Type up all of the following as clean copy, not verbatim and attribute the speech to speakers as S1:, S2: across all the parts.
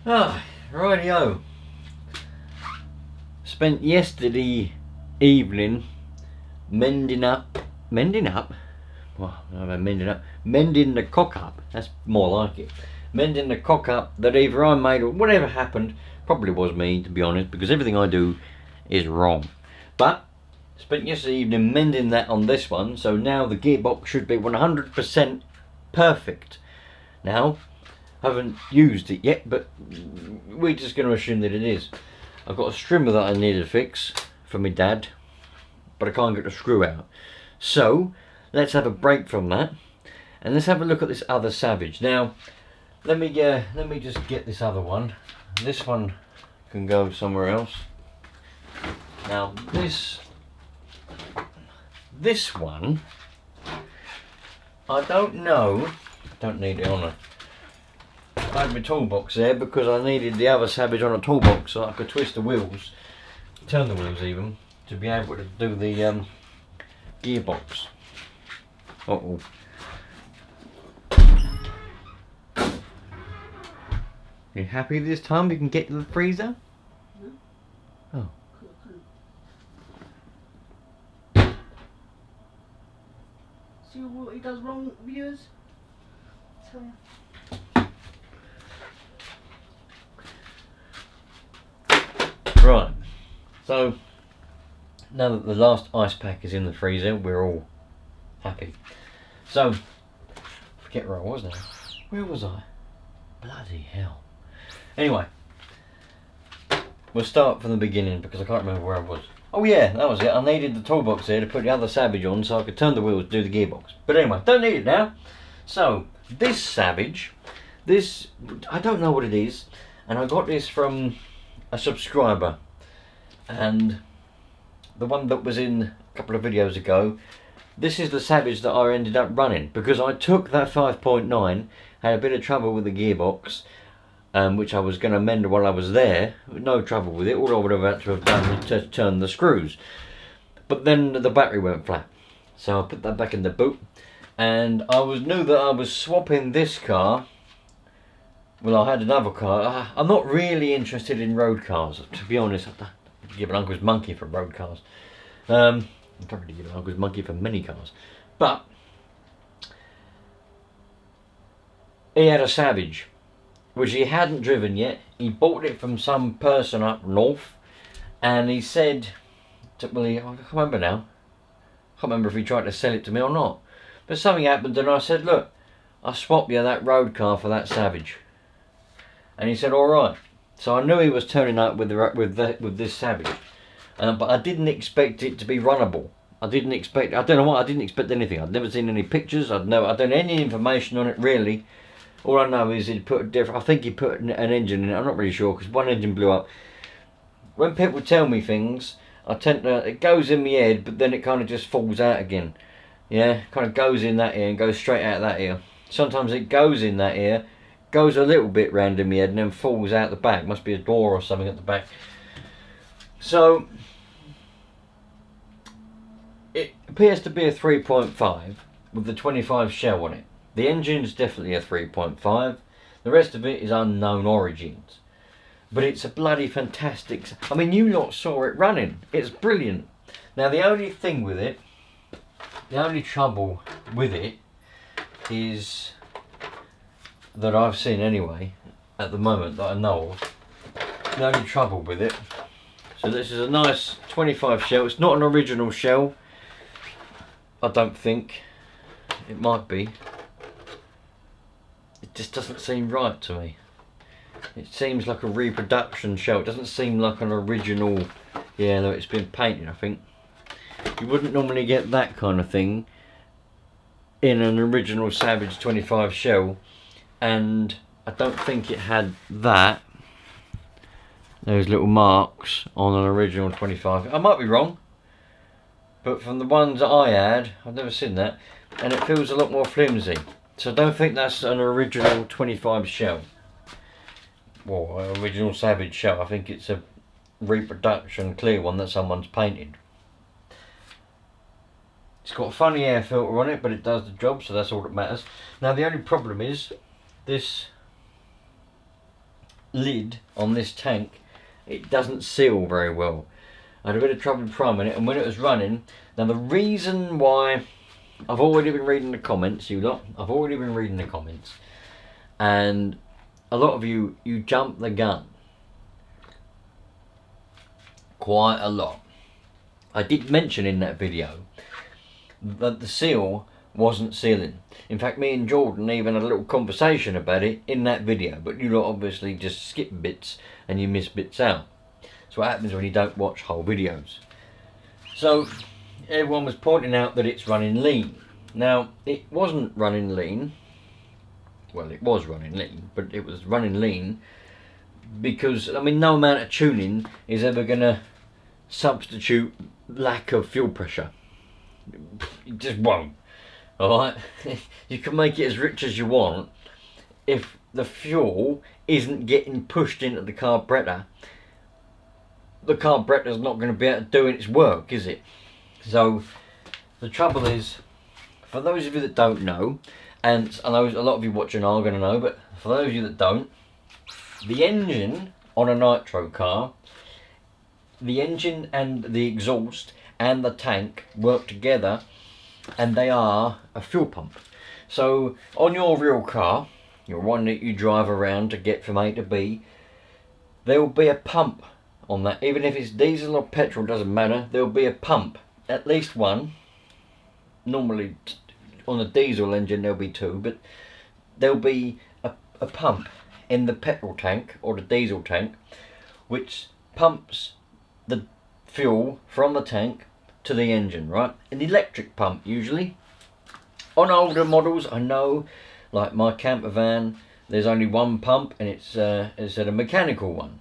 S1: Ah, rightio. Spent yesterday evening mending up. Well, I don't know, mending the cock up. That's more like it. Mending the cock up that either I made or whatever happened. Probably was me, to be honest, because everything I do is wrong. But spent yesterday evening mending that on this one, so now the gearbox should be 100% perfect. Now, I haven't used it yet, but we're just going to assume that it is. I've got a strimmer that I need to fix for my dad, but I can't get the screw out. So let's have a break from that, and let's have a look at this other Savage. Now, let me just get this other one. This one can go somewhere else. Now this one, I don't know. Don't need it on a. I had my toolbox there because I needed the other Savage on a toolbox so I could twist the wheels, turn the wheels even, to be able to do the gearbox. Uh-oh. You happy this time you can get to the freezer?
S2: No.
S1: Oh.
S2: See what he does wrong, viewers? Tell you.
S1: Right, so now that the last ice pack is in the freezer, we're all happy. So, forget where I was now. Where was I? Bloody hell. Anyway, we'll start from the beginning because I can't remember where I was. Oh yeah, that was it. I needed the toolbox there to put the other Savage on so I could turn the wheels, do the gearbox. But anyway, don't need it now. So, this Savage, I don't know what it is, and I got this from a subscriber, and the one that was in a couple of videos ago, this is the Savage that I ended up running because I took that 5.9, had a bit of trouble with the gearbox, which I was going to mend while I was there. No trouble with it. All I would have had to have done was to turn the screws, but then the battery went flat, so I put that back in the boot, and I knew that I was swapping this car. Well, I had another car. I'm not really interested in road cars, to be honest. I don't give an uncle's monkey for road cars. I don't really give an uncle's monkey for many cars. But he had a Savage, which he hadn't driven yet. He bought it from some person up north, and he said, well, I can't remember now. I can't remember if he tried to sell it to me or not. But something happened, and I said, look, I'll swap you that road car for that Savage. And he said, all right. So I knew he was turning up with this Savage, but I didn't expect it to be runnable. I don't know what. I didn't expect anything. I'd never seen any pictures. I don't know any information on it really. All I know is he put a different. I think he put an engine in it. I'm not really sure because one engine blew up. When people tell me things, it goes in my head, but then it kind of just falls out again. Yeah, kind of goes in that ear and goes straight out that ear. Sometimes it goes in that ear, goes a little bit round in my head and then falls out the back. Must be a door or something at the back. So it appears to be a 3.5 with the 25 shell on it. The engine's definitely a 3.5. The rest of it is unknown origins. But it's a bloody fantastic. I mean, you lot saw it running. It's brilliant. Now the only thing with it, the only trouble with it is that I've seen anyway, at the moment that I know of, the only trouble with it. So this is a nice 25 shell. It's not an original shell. I don't think. It might be. It just doesn't seem right to me. It seems like a reproduction shell. It doesn't seem like an original. Yeah, no, it's been painted, I think. You wouldn't normally get that kind of thing in an original Savage 25 shell, and I don't think it had that. Those little marks on an original 25. I might be wrong, but from the ones that I had, I've never seen that, and it feels a lot more flimsy. So I don't think that's an original 25 shell. Well, an original Savage shell. I think it's a reproduction clear one that someone's painted. It's got a funny air filter on it, but it does the job, so that's all that matters. Now the only problem is this lid on this tank, it doesn't seal very well. I had a bit of trouble priming it, and when it was running, now the reason why, I've already been reading the comments, you lot, I've already been reading the comments, and a lot of you jump the gun. Quite a lot. I did mention in that video that the seal wasn't sealing. In fact, me and Jordan even had a little conversation about it in that video, but you lot obviously just skip bits and you miss bits out. That's what happens when you don't watch whole videos. So everyone was pointing out that it's running lean. Now, it wasn't running lean. Well, it was running lean, but it was running lean because, I mean, no amount of tuning is ever going to substitute lack of fuel pressure. It just won't. Alright? You can make it as rich as you want. If the fuel isn't getting pushed into the carburetor's not going to be able to do its work, is it? So the trouble is, for those of you that don't know, and I know a lot of you watching are going to know, but for those of you that don't, the engine on a nitro car, the engine and the exhaust and the tank work together, and they are a fuel pump. So on your real car, your one that you drive around to get from A to B, there will be a pump on that. Even if it's diesel or petrol, doesn't matter, there will be a pump, at least one. Normally on a diesel engine there'll be two, but there'll be a pump in the petrol tank or the diesel tank which pumps the fuel from the tank to the engine, right? An electric pump usually. On older models, I know, like my camper van, there's only one pump, and it's a mechanical one,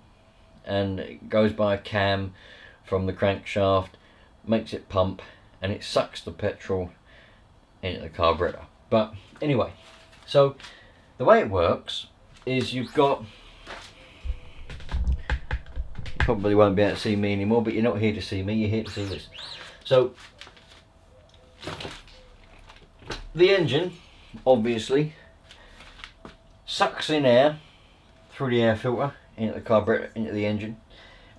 S1: and it goes by a cam from the crankshaft, makes it pump, and it sucks the petrol into the carburetor. But anyway, so the way it works is you've got, you probably won't be able to see me anymore, but you're not here to see me, you're here to see this. So the engine obviously sucks in air through the air filter into the carburetor, into the engine,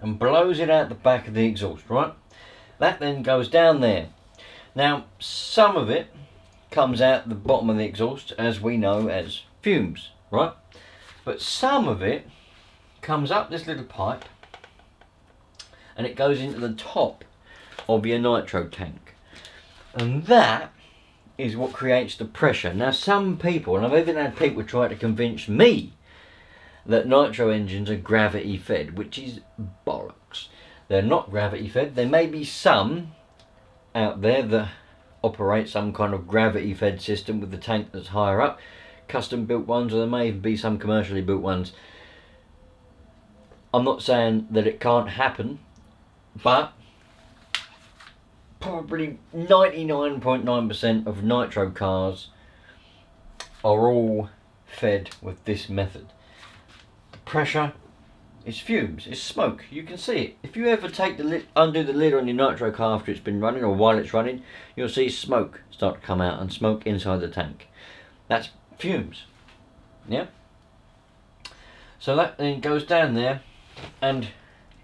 S1: and blows it out the back of the exhaust, right? That then goes down there. Now, some of it comes out the bottom of the exhaust, as we know as fumes, right? But some of it comes up this little pipe and it goes into the top of your nitro tank, and that is what creates the pressure. Now, some people, and I've even had people try to convince me that nitro engines are gravity fed, which is bollocks. They're not gravity fed. There may be some out there that operate some kind of gravity fed system with the tank that's higher up, custom built ones, or there may even be some commercially built ones. I'm not saying that it can't happen, but probably 99.9% of nitro cars are all fed with this method. The pressure is fumes, it's smoke. You can see it. If you ever take the lid, undo the lid on your nitro car after it's been running or while it's running, you'll see smoke start to come out, and smoke inside the tank. That's fumes. Yeah? So that then goes down there and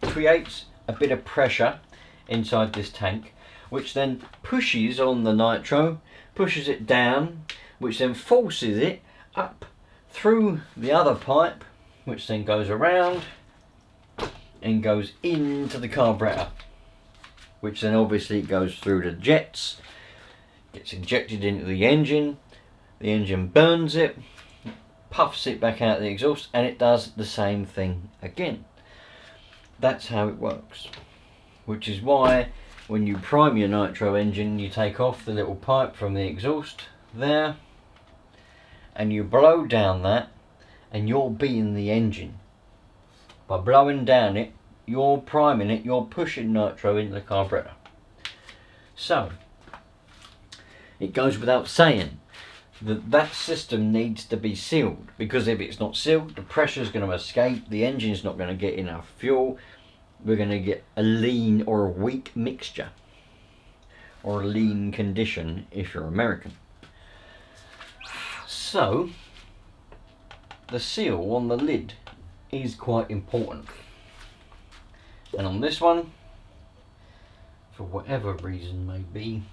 S1: creates a bit of pressure inside this tank, which then pushes on the nitro, pushes it down, which then forces it up through the other pipe, which then goes around and goes into the carburetor, which then obviously goes through the jets, gets injected into the engine burns it, puffs it back out the exhaust, and it does the same thing again. That's how it works, which is why when you prime your nitro engine, you take off the little pipe from the exhaust there and you blow down that, and you're beating the engine. By blowing down it, you're priming it, you're pushing nitro into the carburetor. So it goes without saying that that system needs to be sealed, because if it's not sealed, the pressure is going to escape, the engine's not going to get enough fuel, we're going to get a lean or a weak mixture, or a lean condition if you're American. So the seal on the lid is quite important. And on this one, for whatever reason may be,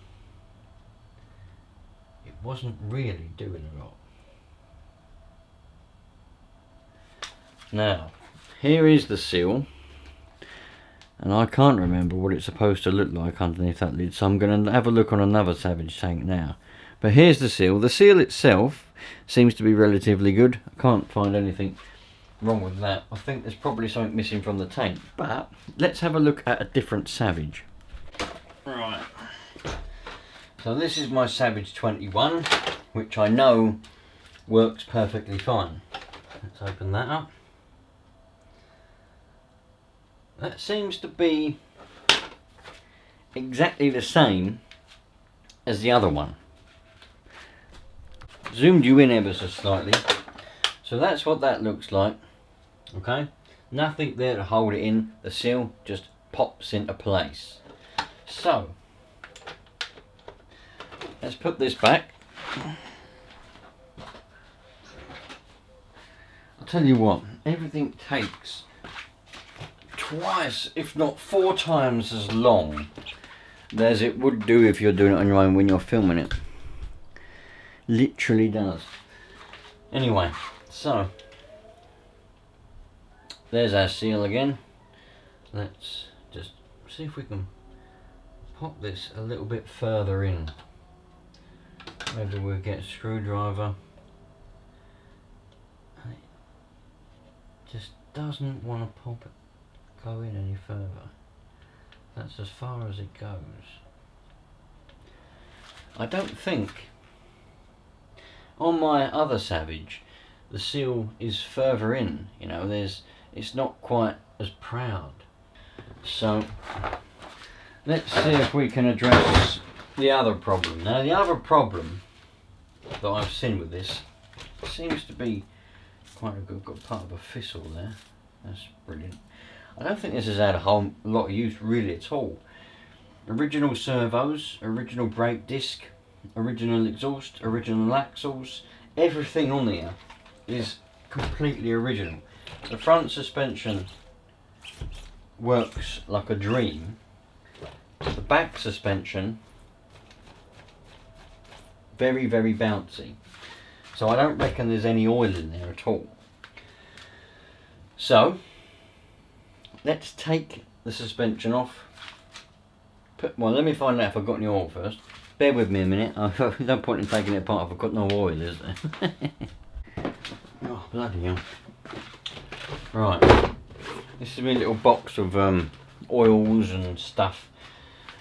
S1: it wasn't really doing a lot. Now, here is the seal, and I can't remember what it's supposed to look like underneath that lid, so I'm going to have a look on another Savage tank now. But here's the seal. The seal itself seems to be relatively good. I can't find anything wrong with that. I think there's probably something missing from the tank, but let's have a look at a different Savage. Right, so this is my Savage 21, which I know works perfectly fine. Let's open that up. That seems to be exactly the same as the other one. Zoomed you in ever so slightly. So that's what that looks like. Okay, nothing there to hold it in. The seal just pops into place. So let's put this back. I'll tell you what, everything takes twice, if not 4 times as long as it would do if you're doing it on your own when you're filming it. Literally does. Anyway, so there's our seal again. Let's just see if we can pop this a little bit further in. Maybe we'll get a screwdriver. And it just doesn't want to pop it, go in any further. That's as far as it goes. I don't think on my other Savage the seal is further in, you know, it's not quite as proud. So let's see if we can address the other problem. Now the other problem that I've seen with this seems to be quite a good, got part of a thistle there. That's brilliant. I don't think this has had a whole lot of use really at all. Original servos, original brake disc, original exhaust, original axles, everything on there is completely original. The front suspension works like a dream. The back suspension, very, very bouncy. So I don't reckon there's any oil in there at all. So let's take the suspension off. Well, let me find out if I've got any oil first. Bear with me a minute. There's no point in taking it apart if I've got no oil, is there? Oh, bloody hell. Right. This is my little box of oils and stuff.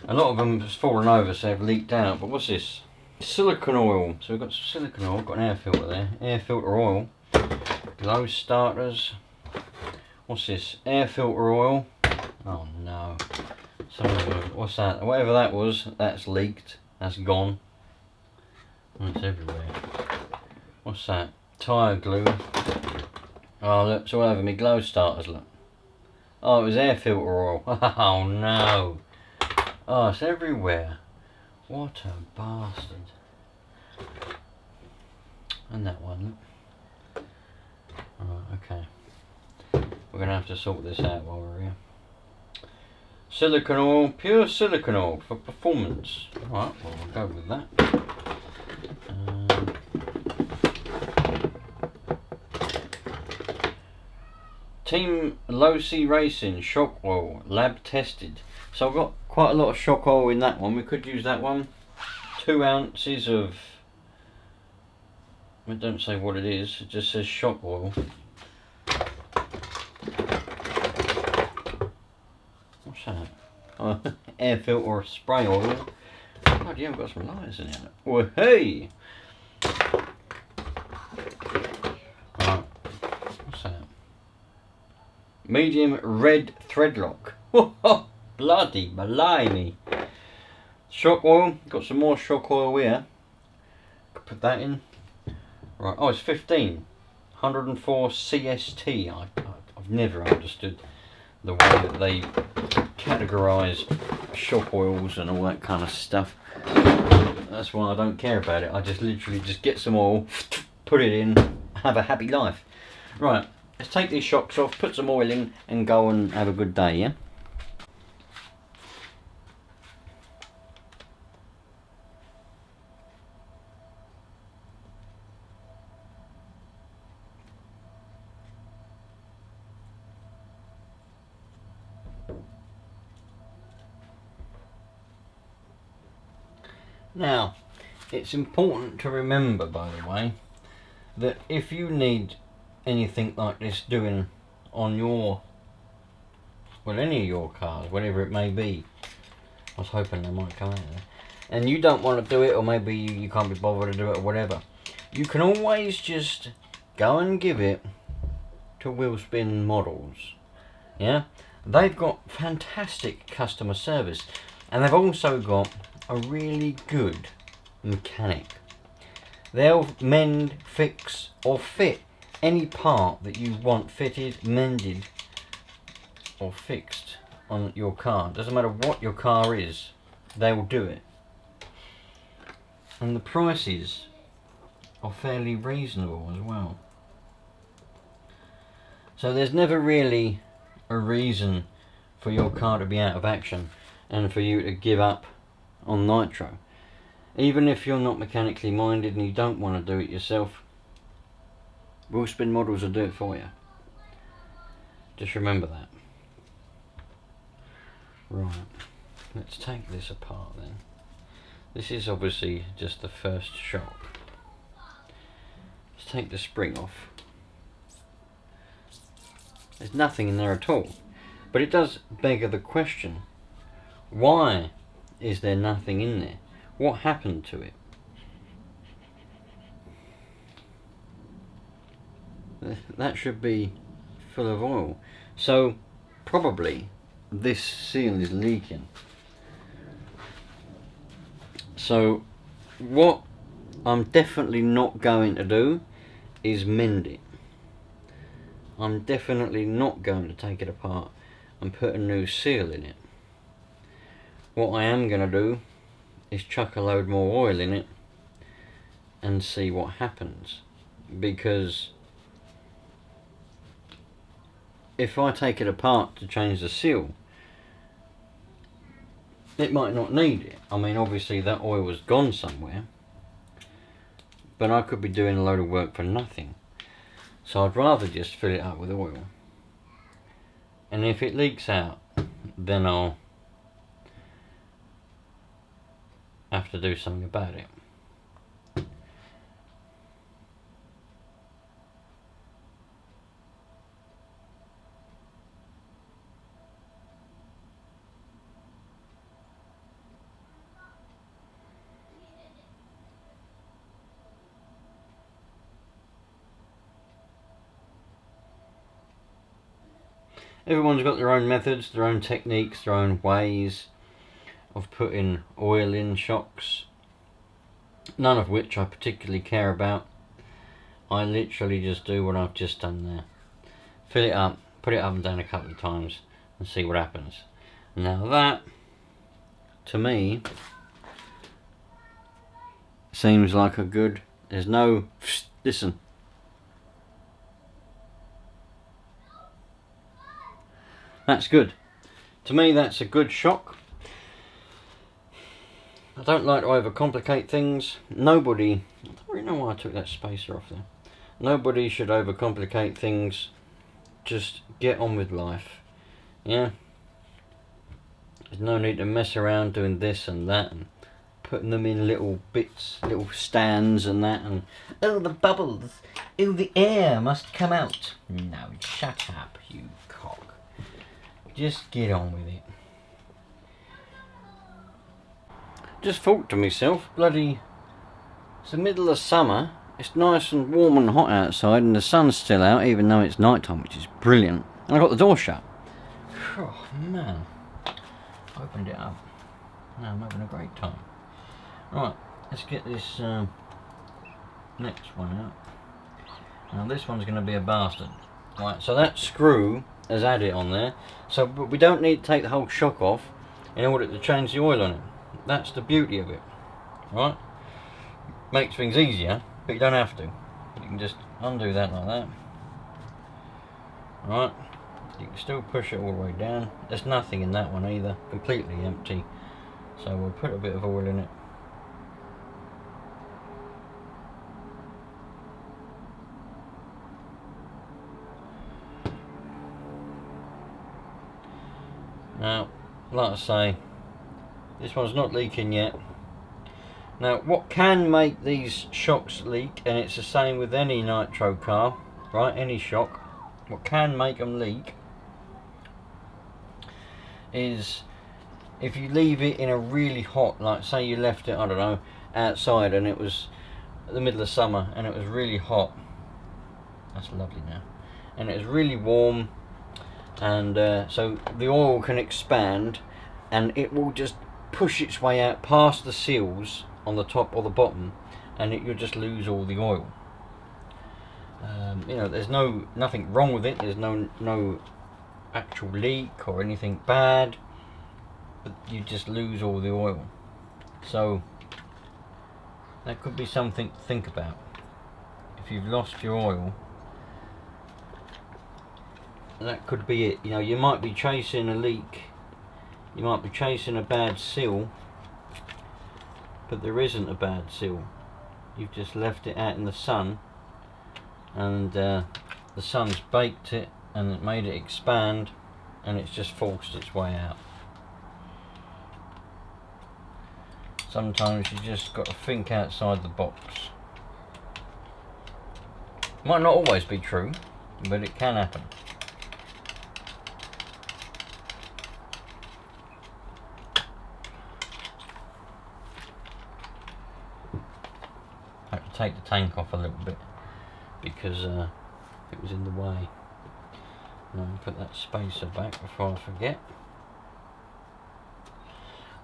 S1: A lot of them have fallen over, so they've leaked out. But what's this? Silicone oil. So we've got some silicone oil, got an air filter there. Air filter oil. Glow starters. What's this? Air filter oil. Oh no. Some of them, what's that? Whatever that was, that's leaked. That's gone. Oh, it's everywhere. What's that? Tyre glue. Oh look, it's all over me. Glow starters, look. Oh, it was air filter oil. Oh no. Oh, it's everywhere. What a bastard. And that one, look. Alright, okay. We're going to have to sort this out while we're here. Silicone oil, pure silicone oil for performance. Alright, well we'll go with that. Team Low C Racing shock oil, lab tested. So I've got quite a lot of shock oil in that one. We could use that one. 2 ounces of, it don't say what it is, it just says shock oil. What's that? Oh, air filter spray oil. God, you haven't got some lighters in it. Well, hey! Right. What's that? Medium red thread lock. Bloody blimey. Shock oil. Got some more shock oil here. Could put that in. Right. Oh, it's 15. 104 CST. I've never understood the way that they categorise shock oils and all that kind of stuff. That's why I don't care about it. I just literally just get some oil, put it in, have a happy life. Right, let's take these shocks off, put some oil in and go and have a good day, yeah? Now, it's important to remember, by the way, that if you need anything like this doing on your, well, any of your cars, whatever it may be, I was hoping they might come out there, and you don't want to do it, or maybe you can't be bothered to do it or whatever, you can always just go and give it to Wheelspin Models. Yeah, they've got fantastic customer service, and they've also got a really good mechanic. They'll mend, fix or fit any part that you want fitted, mended or fixed on your car. Doesn't matter what your car is, they will do it. And the prices are fairly reasonable as well. So there's never really a reason for your car to be out of action and for you to give up on Nitro. Even if you're not mechanically minded and you don't want to do it yourself, Wheelspin Models will do it for you. Just remember that. Right, let's take this apart then. This is obviously just the first shock. Let's take the spring off. There's nothing in there at all. But it does beg the question, why is there nothing in there? What happened to it? That should be full of oil. So probably this seal is leaking. So what I'm definitely not going to do is mend it. I'm definitely not going to take it apart and put a new seal in it. What I am going to do is chuck a load more oil in it and see what happens, because if I take it apart to change the seal, it might not need it. I mean, obviously that oil was gone somewhere, but I could be doing a load of work for nothing. So I'd rather just fill it up with oil, and if it leaks out, then I'll have to do something about it. Everyone's got their own methods, their own techniques, their own ways of putting oil in shocks, none of which I particularly care about. I literally just do what I've just done there. Fill it up, put it up and down a couple of times and see what happens. Now that, to me, seems like a good, there's no, listen. That's good. To me that's a good shock. I don't like to overcomplicate things. Nobody, I don't really know why I took that spacer off there. Nobody should overcomplicate things. Just get on with life. Yeah? There's no need to mess around doing this and that and putting them in little bits, little stands and that, and oh, the bubbles, oh, the air must come out. No, shut up, you cock. Just get on with it. Just thought to myself, bloody, it's the middle of summer, it's nice and warm and hot outside and the sun's still out even though it's night time, which is brilliant. And I got the door shut. Oh man, opened it up. Now I'm having a great time. Right, let's get this next one out. Now this one's going to be a bastard. Right, so that screw has had it on there, so but we don't need to take the whole shock off in order to change the oil on it. That's the beauty of it, right? Makes things easier, but you don't have to. You can just undo that like that. Right, you can still push it all the way down. There's nothing in that one either, completely empty. So we'll put a bit of oil in it. Now, like I say, this one's not leaking yet. Now, what can make these shocks leak, and it's the same with any nitro car, right, any shock, what can make them leak is if you leave it in a really hot, like say you left it, I don't know, outside and it was the middle of summer and it was really hot. That's lovely now. And it was really warm, and so the oil can expand and it will just push its way out past the seals on the top or the bottom, and you'll just lose all the oil. You know, there's nothing wrong with it. There's no actual leak or anything bad, but you just lose all the oil. So that could be something to think about. If you've lost your oil, that could be it. You know, you might be chasing a leak, you might be chasing a bad seal, but there isn't a bad seal. You've just left it out in the sun, and the sun's baked it and it made it expand, and it's just forced its way out. Sometimes you just got to think outside the box. Might not always be true, but it can happen. I had to take the tank off a little bit because it was in the way. Now put that spacer back before I forget.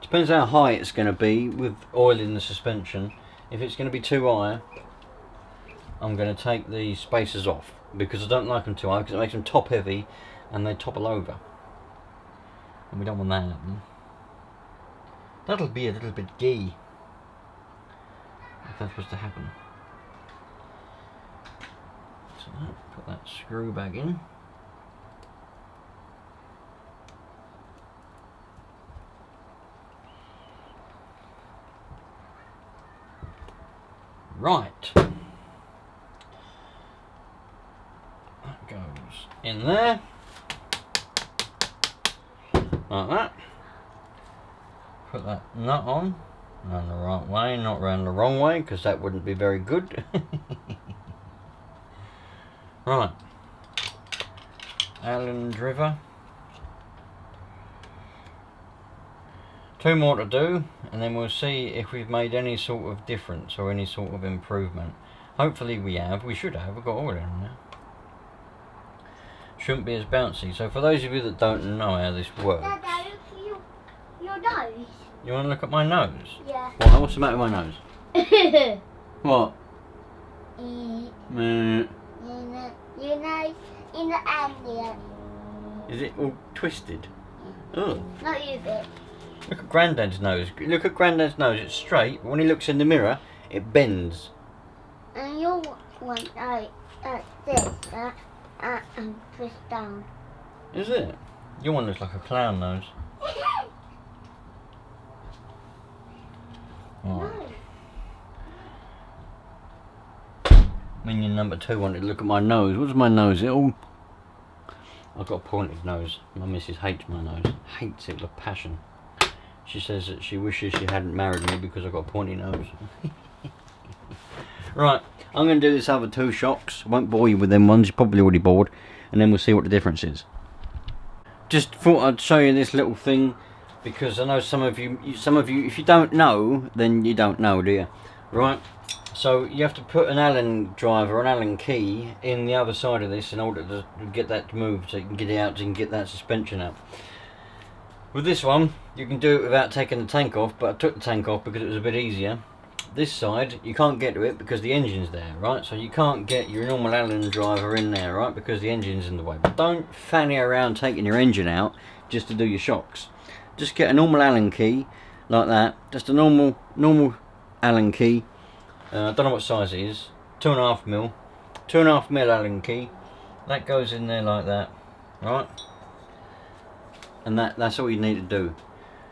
S1: Depends how high it's going to be with oil in the suspension. If it's going to be too high, I'm going to take the spacers off, because I don't like them too high, because it makes them top heavy and they topple over, and we don't want that happening. That'll be a little bit gay if that was to happen. So put that screw back in. Right, that goes in there, like that. Put that nut on, round the right way, not round the wrong way, because that wouldn't be very good. Right, Allen driver. 2 more to do, and then we'll see if we've made any sort of difference or any sort of improvement. Hopefully we have. We should have. We've got oil in now. Shouldn't be as bouncy. So for those of you that don't know how this works,
S2: Dad, look your nose.
S1: you want to look at my nose?
S2: Yeah.
S1: What? What's the matter with my nose? What?
S2: Your nose in the ambient.
S1: Is it all twisted? Oh.
S2: Not you bit.
S1: Look at Grandad's nose. Look at Grandad's nose. It's straight, but when he looks in the mirror, it bends.
S2: And your one like this, and twist down.
S1: Is it? Your one looks like a clown nose.
S2: No.
S1: Minion number 2 wanted to look at my nose. What's my nose? Is it all... I've got a pointed nose. My missus hates my nose. Hates it with a passion. She says that she wishes she hadn't married me because I've got a pointy nose. Right, I'm going to do this other 2 shocks. Won't bore you with them ones. You're probably already bored. And then we'll see what the difference is. Just thought I'd show you this little thing, because I know some of you, if you don't know, then you don't know, do you? Right. So you have to put an Allen driver, an Allen key, in the other side of this in order to get that to move, so you can get it out, so you can get that suspension out. With this one, you can do it without taking the tank off, but I took the tank off because it was a bit easier. This side, you can't get to it because the engine's there, right? So you can't get your normal Allen driver in there, right? Because the engine's in the way. But don't fanny around taking your engine out just to do your shocks. Just get a normal Allen key, like that. Just a normal Allen key. I don't know what size it is. 2.5mm. 2.5mm Allen key. that goes in there like that, right? And that's all you need to do,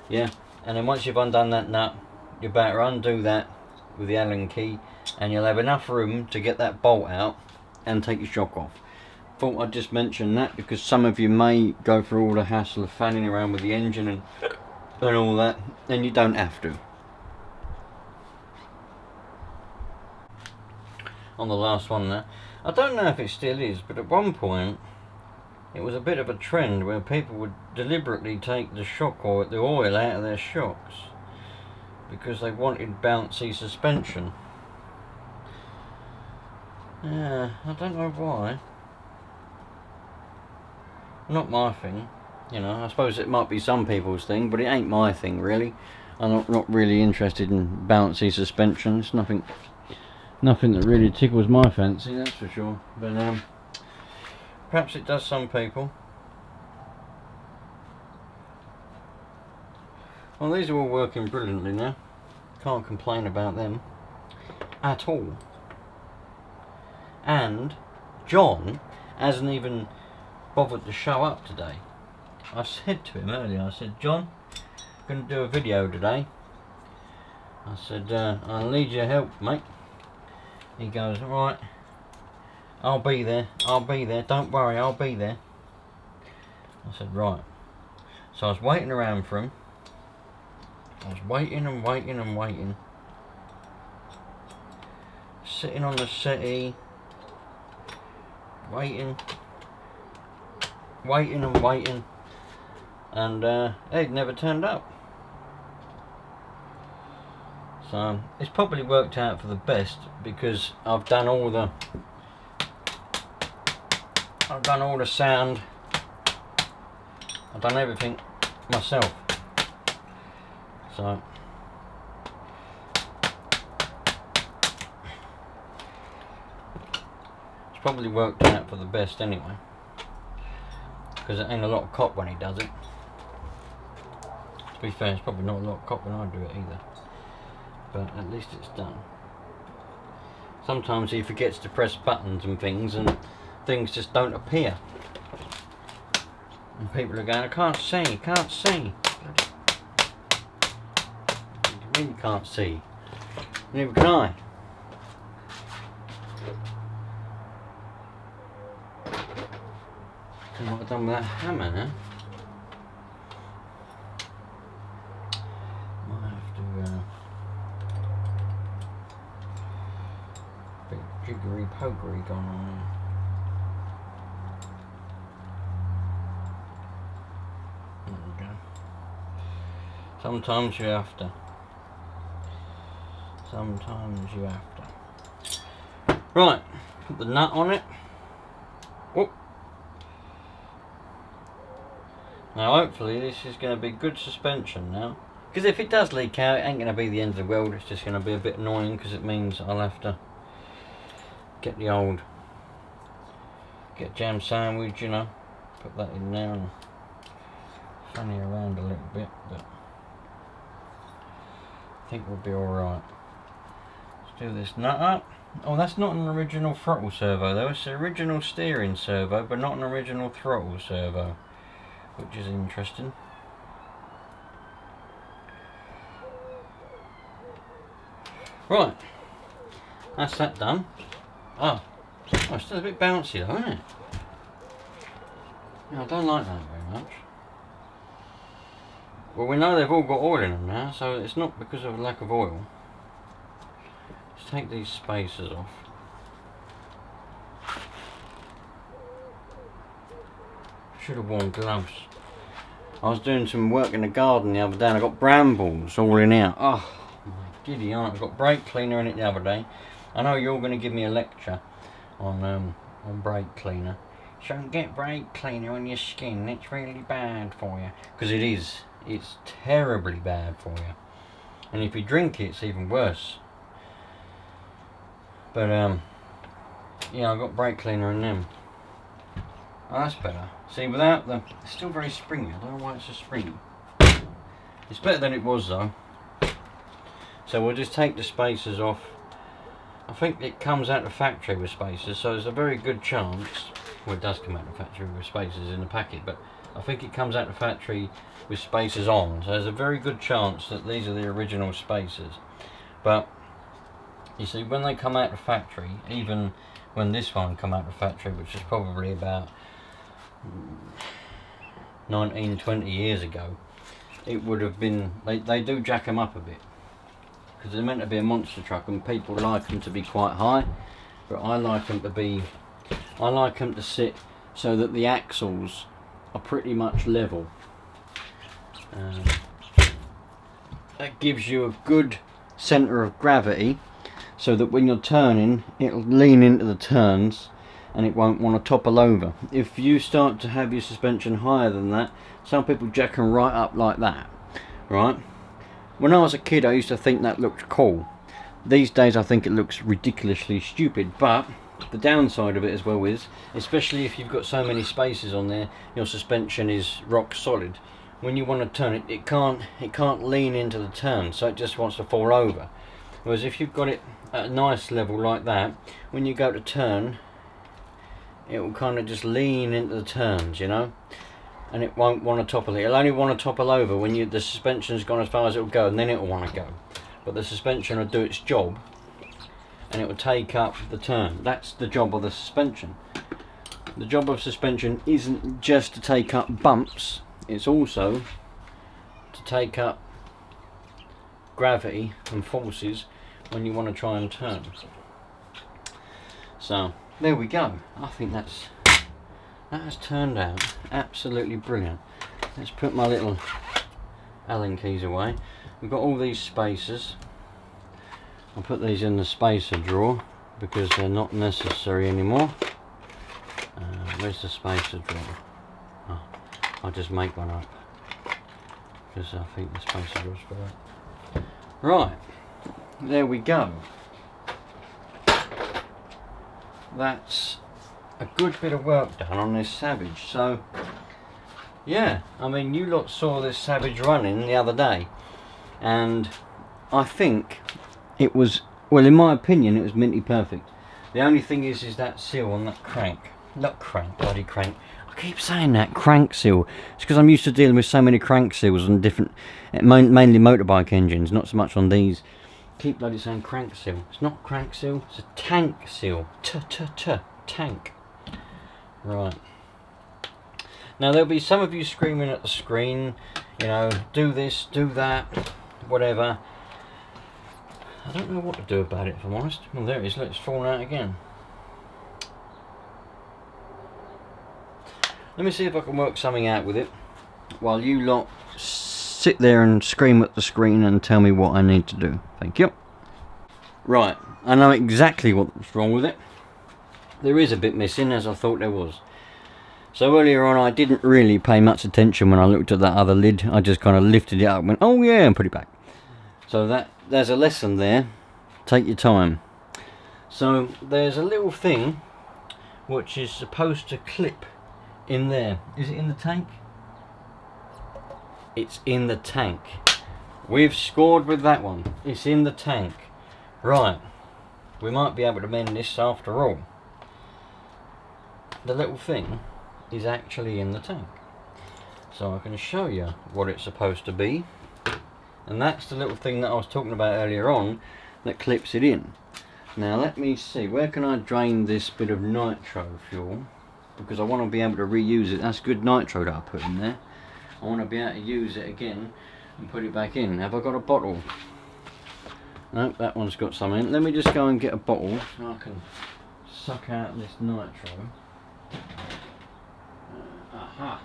S1: yeah. And then once you've undone that nut, you better undo that with the Allen key, and you'll have enough room to get that bolt out and take your shock off. Thought I'd just mention that because some of you may go through all the hassle of fanning around with the engine and all that, and you don't have to. On the last one there, I don't know if it still is, but at one point it was a bit of a trend where people would deliberately take the the oil out of their shocks because they wanted bouncy suspension. Yeah, I don't know why. Not my thing, you know. I suppose it might be some people's thing, but it ain't my thing really. I'm not really interested in bouncy suspension. It's nothing that really tickles my fancy, that's for sure. But perhaps it does some people. Well, these are all working brilliantly now. Can't complain about them at all. And John hasn't even bothered to show up today. I said to him earlier, I said, John, I'm going to do a video today. I said, I'll need your help, mate. He goes, alright, I'll be there, don't worry, I'll be there. I said, right. So I was waiting around for him. I was waiting and waiting and waiting. Sitting on the settee, waiting and waiting, and he'd never turned up. So it's probably worked out for the best because I've done all the sound, I've done everything myself. So it's probably worked out for the best anyway, because it ain't a lot of cop when he does it. To be fair, it's probably not a lot of cop when I do it either, but at least it's done. Sometimes he forgets to press buttons and things just don't appear, and people are going, I can't see. You really can't see, neither can I. And what I've done with that hammer now, might have to bit jiggery pokery going on there. There we go. Sometimes you have to. Right, put the nut on it. Whoop. Now hopefully this is going to be good suspension now, because if it does leak out it ain't going to be the end of the world. It's just going to be a bit annoying because it means I'll have to get jam sandwich, you know, put that in there and funny around a little bit, but I think we'll be alright. Let's do this nut up. Oh, that's not an original throttle servo though. It's the original steering servo, but not an original throttle servo, which is interesting. Right, that's that done. Oh, it's still a bit bouncy though, isn't it? Yeah, I don't like that very much. Well, we know they've all got oil in them now, so it's not because of a lack of oil. Let's take these spacers off. Should have worn gloves. I was doing some work in the garden the other day and I got brambles all in out. Oh, my giddy aunt. I got brake cleaner in it the other day. I know you're going to give me a lecture on brake cleaner. Don't get brake cleaner on your skin, it's really bad for you. Because it is. It's terribly bad for you. And if you drink it, it's even worse. But yeah, I got brake cleaner in them. Oh, that's better. See, without the, it's still very springy. I don't know why it's so springy. It's better than it was though. So we'll just take the spacers off. I think it comes out the factory with spacers, so there's a very good chance well, it does come out of the factory with spacers in the packet, but I think it comes out of the factory with spacers on, so there's a very good chance that these are the original spacers. But you see, when they come out of the factory, even when this one come out of the factory, which is probably about 19, 20 years ago, it would have been, they do jack them up a bit, because they're meant to be a monster truck and people like them to be quite high, but I like them to sit so that the axles are pretty much level. That gives you a good centre of gravity, so that when you're turning, it'll lean into the turns and it won't want to topple over. If you start to have your suspension higher than that, some people jack them right up like that, right? When I was a kid, I used to think that looked cool. These days I think it looks ridiculously stupid, but the downside of it as well is, especially if you've got so many spaces on there, your suspension is rock solid. When you want to turn it, it can't lean into the turn, so it just wants to fall over. Whereas if you've got it at a nice level like that, when you go to turn, it will kind of just lean into the turns, you know, and it won't want to topple. It'll only want to topple over when the suspension's gone as far as it'll go, and then it'll want to go. But the suspension will do its job, and it will take up the turn. That's the job of the suspension. The job of suspension isn't just to take up bumps, it's also to take up gravity and forces when you want to try and turn. So there we go. I think that has turned out absolutely brilliant. Let's put my little Allen keys away. We've got all these spacers. I'll put these in the spacer drawer because they're not necessary anymore. Where's the spacer drawer? Oh, I'll just make one up because I think the spacer drawer's for that. Right, there we go. That's a good bit of work done on this Savage. So yeah, I mean, you lot saw this Savage running the other day, and I think it was, well, in my opinion, it was minty perfect. The only thing is that seal on that crank. Not crank, bloody crank. I keep saying that, crank seal. It's because I'm used to dealing with so many crank seals on different, mainly motorbike engines, not so much on these. Keep bloody saying crank seal. It's not crank seal, it's a tank seal. Tank. Right. Now there'll be some of you screaming at the screen, you know, do this, do that, whatever. I don't know what to do about it, if I'm honest. Well, there it is, look, it's fallen out again. Let me see if I can work something out with it while you lot sit there and scream at the screen and tell me what I need to do. Thank you. Right, I know exactly what's wrong with it. There is a bit missing, as I thought there was. So earlier on I didn't really pay much attention when I looked at that other lid. I just kind of lifted it up and went, oh yeah, and put it back. So there's a lesson there. Take your time. So there's a little thing which is supposed to clip in there. Is it in the tank? It's in the tank. We've scored with that one. It's in the tank. Right. We might be able to mend this after all. The little thing is actually in the tank. So I can show you what it's supposed to be. And that's the little thing that I was talking about earlier on that clips it in. Now let me see, where can I drain this bit of nitro fuel? Because I want to be able to reuse it. That's good nitro that I put in there. I want to be able to use it again and put it back in. Have I got a bottle? Nope, that one's got some in. Let me just go and get a bottle so I can suck out this nitro. Aha!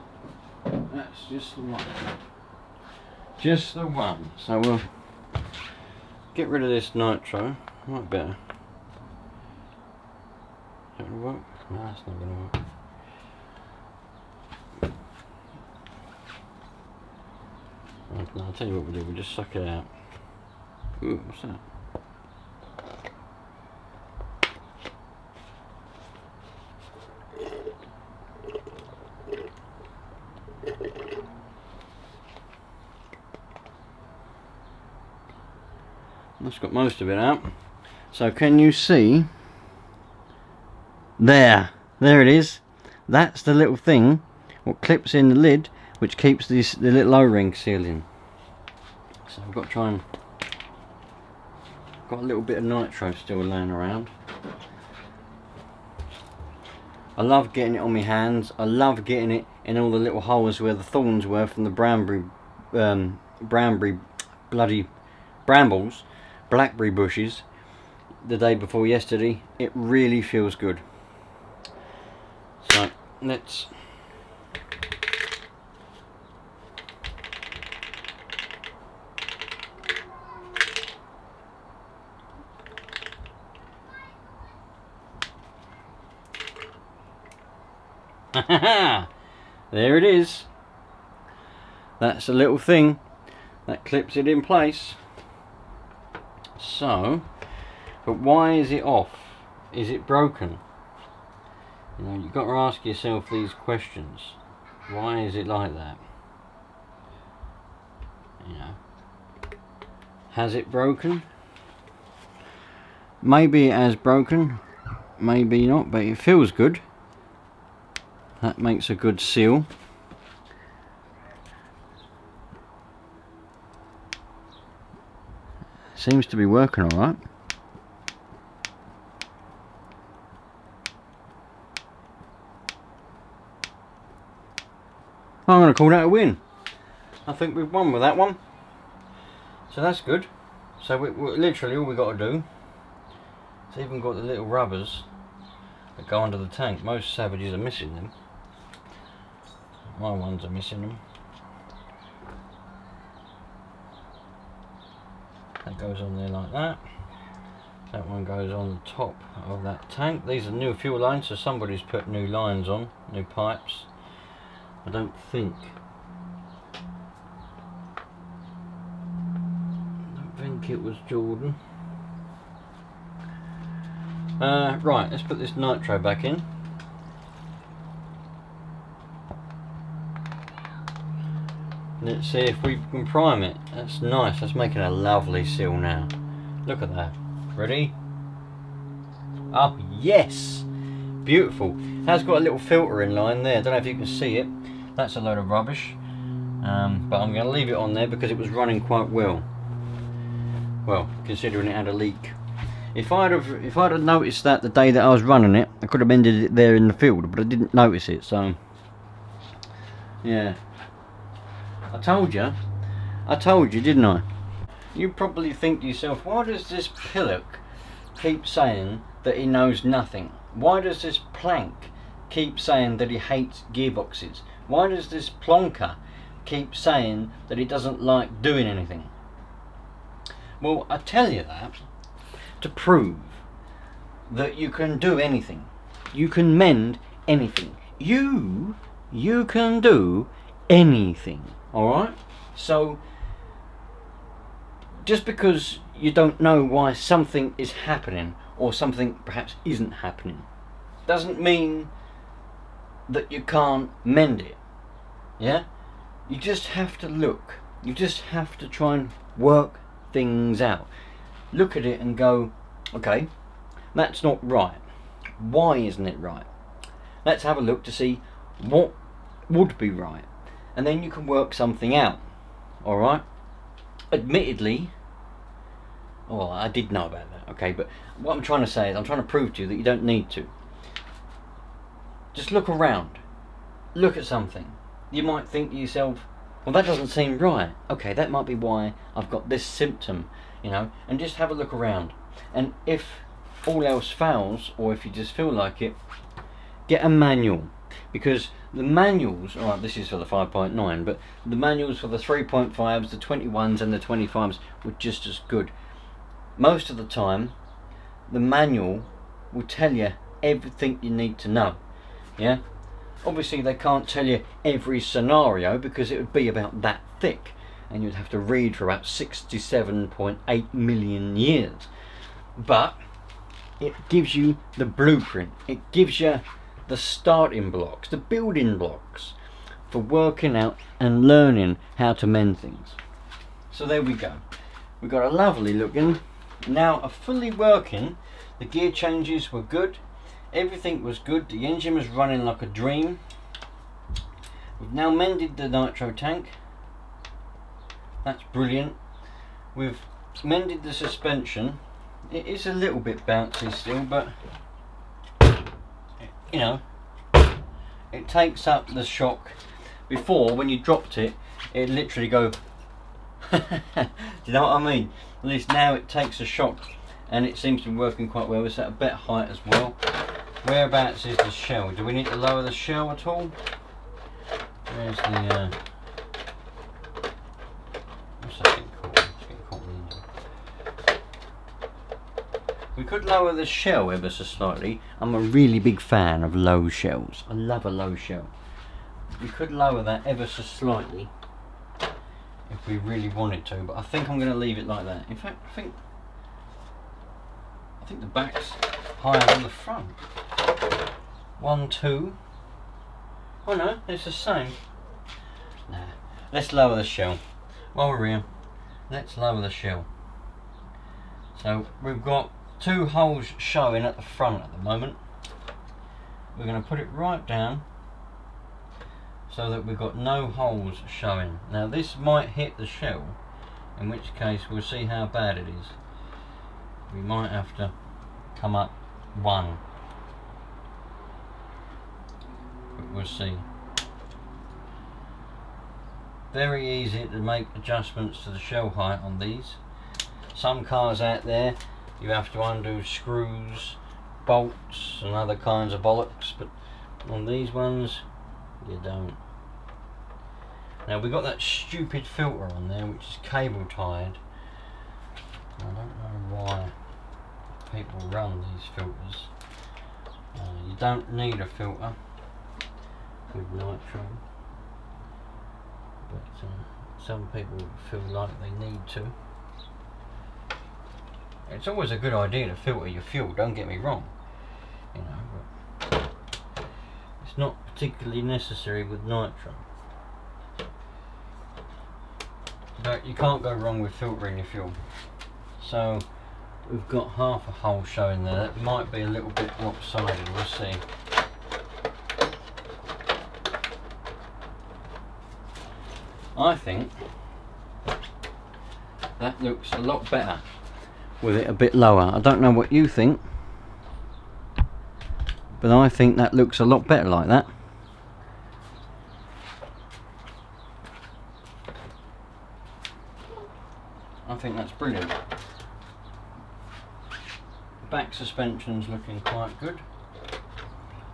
S1: That's just the one. Just the one. So we'll get rid of this nitro. Might better. Is that going to work? No, that's not going to work. Right, no, I'll tell you what we'll do. We'll just suck it out. Ooh, what's that? That's got most of it out. So can you see? There it is. That's the little thing what clips in the lid, which keeps the little O-ring seal in. So I've got to try and... got a little bit of nitro still laying around. I love getting it on my hands. I love getting it in all the little holes where the thorns were from the blackberry bushes the day before yesterday. It really feels good. So let's there it is. That's a little thing that clips it in place. So, but why is it off? Is it broken? You know, you've got to ask yourself these questions. Why is it like that? You know, has it broken? Maybe it has broken, maybe not, but it feels good. That makes a good seal. Seems to be working alright. I'm going to call that a win. I think we've won with that one. So that's good. So we literally all we got to do, it's even got the little rubbers that go under the tank. Most Savages are missing them. My ones are missing them. That goes on there like that. That one goes on the top of that tank. These are new fuel lines, so somebody's put new lines on, new pipes. I don't think it was Jordan. Right, let's put this nitro back in. Let's see if we can prime it. That's nice. That's making a lovely seal now. Look at that. Ready? Oh, yes! Beautiful. It has got a little filter in line there. I don't know if you can see it. That's a load of rubbish. But I'm going to leave it on there because it was running quite well. Well, considering it had a leak. If I'd have noticed that the day that I was running it, I could have mended it there in the field, but I didn't notice it, so yeah. I told you, didn't I? You probably think to yourself, why does this pillock keep saying that he knows nothing? Why does this plank keep saying that he hates gearboxes? Why does this plonker keep saying that he doesn't like doing anything? Well, I tell you that to prove that you can do anything. You can mend anything. You can do anything. Alright? So, just because you don't know why something is happening or something perhaps isn't happening doesn't mean that you can't mend it. Yeah? You just have to look. You just have to try and work things out. Look at it and go, okay, that's not right. Why isn't it right? Let's have a look to see what would be right. And then you can work something out. Alright? Admittedly, well, I did know about that, okay, but what I'm trying to say is I'm trying to prove to you that you don't need to. Just look around. Look at something. You might think to yourself, well, that doesn't seem right. Okay, that might be why I've got this symptom, you know, and just have a look around. And if all else fails, or if you just feel like it, get a manual. Because the manuals, alright, this is for the 5.9, but the manuals for the 3.5s, the 21s and the 25s were just as good. Most of the time, the manual will tell you everything you need to know. Yeah? Obviously they can't tell you every scenario because it would be about that thick and you'd have to read for about 67.8 million years. But it gives you the blueprint. It gives you the starting blocks, the building blocks for working out and learning how to mend things. So there we go. We've got a lovely looking, now a fully working, the gear changes were good, Everything was good. The engine was running like a dream. We've now mended the nitro tank. That's brilliant. We've mended the suspension. It is a little bit bouncy still, but you know, it takes up the shock. Before, when you dropped it, it literally go do you know what I mean? At least now it takes a shock, and it seems to be working quite well. It's at a better height as well. Whereabouts is the shell? Do we need to lower the shell at all? Where's the what's that thing called? It's getting caught in the engine. We could lower the shell ever so slightly. I'm a really big fan of low shells. I love a low shell. We could lower that ever so slightly if we really wanted to, but I think I'm going to leave it like that. In fact, I think the back's higher than the front. 1, 2. Oh no, it's the same. Nah, let's lower the shell. While we're here, let's lower the shell. So we've got 2 holes showing at the front at the moment. We're going to put it right down so that we've got no holes showing. Now this might hit the shell, in which case we'll see how bad it is. We might have to come up 1, but we'll see. Very easy to make adjustments to the shell height on these. Some cars out there you have to undo screws, bolts and other kinds of bollocks, but on these ones you don't. Now we've got that stupid filter on there which is cable tied. I don't know why people run these filters. You don't need a filter with nitro, but some people feel like they need to. It's always a good idea to filter your fuel, don't get me wrong, you know, but it's not particularly necessary with nitro. But you can't go wrong with filtering your fuel. So we've got half a hole showing there. That might be a little bit lopsided, we'll see. I think that looks a lot better with it a bit lower. I don't know what you think, but I think that looks a lot better like that. I think that's brilliant. Back suspension's looking quite good.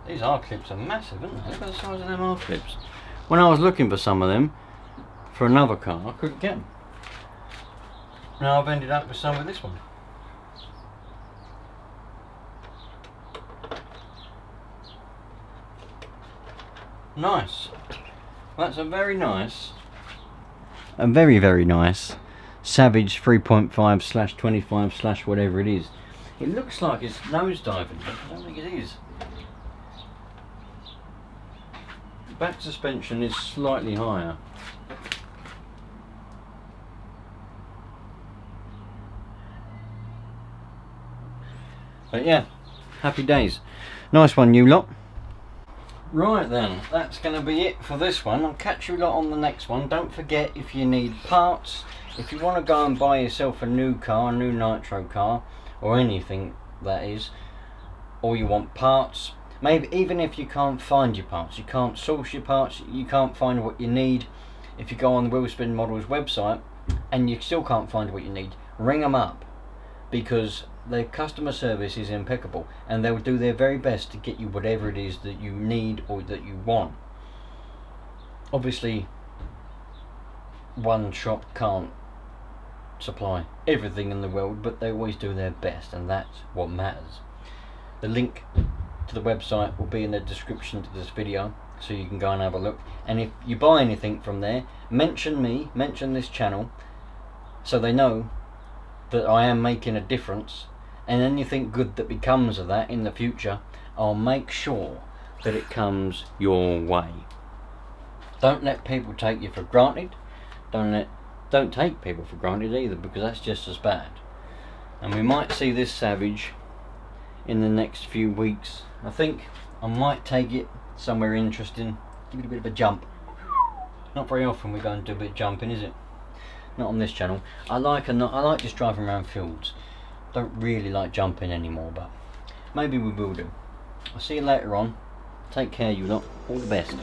S1: These R-clips are massive, aren't they? Look at the size of them R-clips. When I was looking for some of them for another car, I couldn't get them. Now I've ended up with some with this one. Nice. That's a very nice, a very, very nice Savage 3.5/25/ whatever it is. It looks like it's nosediving, but I don't think it is. The back suspension is slightly higher. But yeah, happy days. Nice one, you lot. Right then, that's going to be it for this one. I'll catch you lot on the next one. Don't forget, if you need parts, if you want to go and buy yourself a new car, a new nitro car, or anything that is, or you want parts, maybe even if you can't find your parts, you can't source your parts, you can't find what you need, if you go on the Wheelspin Models website and you still can't find what you need, ring them up, because their customer service is impeccable and they'll do their very best to get you whatever it is that you need or that you want. Obviously one shop can't supply everything in the world, but they always do their best, and that's what matters. The link to the website will be in the description to this video, so you can go and have a look. And if you buy anything from there, mention me, mention this channel, so they know that I am making a difference, and anything good that becomes of that in the future, I'll make sure that it comes your way. Don't let people take you for granted. Don't take people for granted either, because that's just as bad. And we might see this Savage in the next few weeks. I think I might take it somewhere interesting, give it a bit of a jump. Not very often we go and do a bit of jumping, is it? Not on this channel. I like just driving around fields. Don't really like jumping anymore, but maybe we will do. I'll see you later on. Take care, you lot. All the best.